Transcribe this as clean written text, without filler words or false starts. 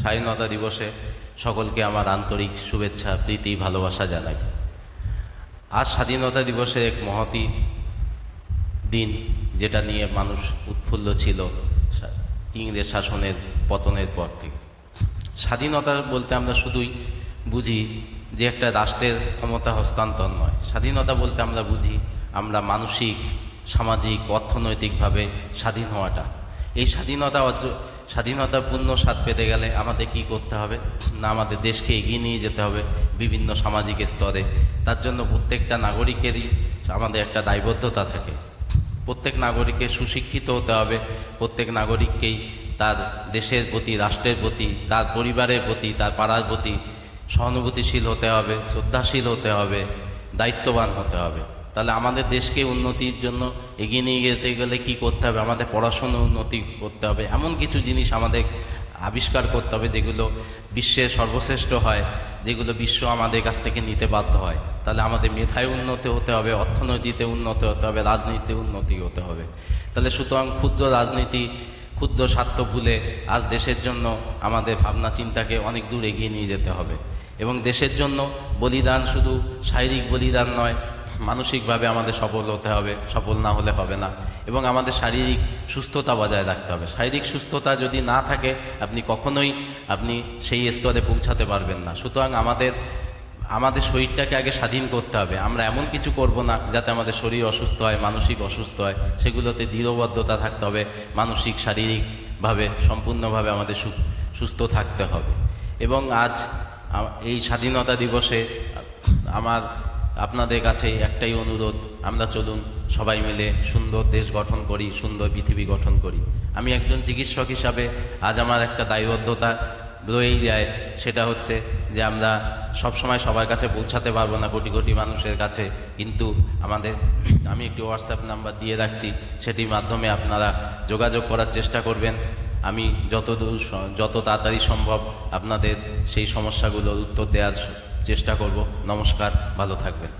স্বাধীনতা দিবসে সকলকে আমার আন্তরিক শুভেচ্ছা, প্রীতি, ভালোবাসা জানাই। আজ স্বাধীনতা দিবসের এক মহতী দিন, যেটা নিয়ে মানুষ উৎফুল্ল ছিল ইংরেজ শাসনের পতনের পর থেকে। স্বাধীনতা বলতে আমরা শুধুই বুঝি যে একটা রাষ্ট্রের ক্ষমতা হস্তান্তর নয়। স্বাধীনতা বলতে আমরা বুঝি আমরা মানসিক, সামাজিক, অর্থনৈতিকভাবে স্বাধীন হওয়াটা। এই স্বাধীনতা পূর্ণ স্বাদ পেতে গেলে আমাদের কি করতে হবে না, আমাদের দেশকে এগিয়ে নিয়ে যেতে হবে বিভিন্ন সামাজিক স্তরে। তার জন্য প্রত্যেকটা নাগরিকেরই আমাদের একটা দায়বদ্ধতা থাকে। প্রত্যেক নাগরিককে সুশিক্ষিত হতে হবে, প্রত্যেক নাগরিককেই তার দেশের প্রতি, রাষ্ট্রের প্রতি, তার পরিবারের প্রতি, তার পাড়ার প্রতি সহানুভূতিশীল হতে হবে, শ্রদ্ধাশীল হতে হবে, দায়িত্ববান হতে হবে। তাহলে আমাদের দেশকে উন্নতির জন্য এগিয়ে নিয়ে যেতে গেলে কী করতে হবে, আমাদের পড়াশোনা উন্নতি করতে হবে। এমন কিছু জিনিস আমাদের আবিষ্কার করতে হবে যেগুলো বিশ্বের সর্বশ্রেষ্ঠ হয়, যেগুলো বিশ্ব আমাদের কাছ থেকে নিতে বাধ্য হয়। তাহলে আমাদের মেধায় উন্নতি হতে হবে, অর্থনীতিতে উন্নতি হতে হবে, রাজনীতিতে উন্নতি হতে হবে। তাহলে সুতরাং ক্ষুদ্র রাজনীতি, ক্ষুদ্র স্বার্থ ভুলে আজ দেশের জন্য আমাদের ভাবনা চিন্তাকে অনেক দূর এগিয়ে নিয়ে যেতে হবে। এবং দেশের জন্য বলিদান শুধু শারীরিক বলিদান নয়, মানসিকভাবে আমাদের সফল হতে হবে, সফল না হলে হবে না। এবং আমাদের শারীরিক সুস্থতা বজায় রাখতে হবে। শারীরিক সুস্থতা যদি না থাকে আপনি কখনোই সেই স্তরে পৌঁছাতে পারবেন না। সুতরাং আমাদের শরীরটাকে আগে স্বাধীন করতে হবে। আমরা এমন কিছু করব না যাতে আমাদের শরীর অসুস্থ হয়, মানসিক অসুস্থ হয়। সেগুলোতে দৃঢ়বদ্ধতা থাকতে হবে, মানসিক, শারীরিকভাবে সম্পূর্ণভাবে আমাদের সুস্থ থাকতে হবে। এবং আজ এই স্বাধীনতা দিবসে আমার আপনাদের কাছে একটাই অনুরোধ, আমরা চলুন সবাই মিলে সুন্দর দেশ গঠন করি, সুন্দর পৃথিবী গঠন করি। আমি একজন চিকিৎসক হিসাবে আজ আমার একটা দায়বদ্ধতা রয়েই যায়, সেটা হচ্ছে যে আমরা সবসময় সবার কাছে পৌঁছাতে পারবো না, কোটি কোটি মানুষের কাছে, কিন্তু আমি একটি হোয়াটসঅ্যাপ নাম্বার দিয়ে রাখছি, সেটির মাধ্যমে আপনারা যোগাযোগ করার চেষ্টা করবেন। আমি যত তাড়াতাড়ি সম্ভব আপনাদের সেই সমস্যাগুলোর উত্তর দেওয়ার চেষ্টা করব। নমস্কার, ভালো থাকবেন।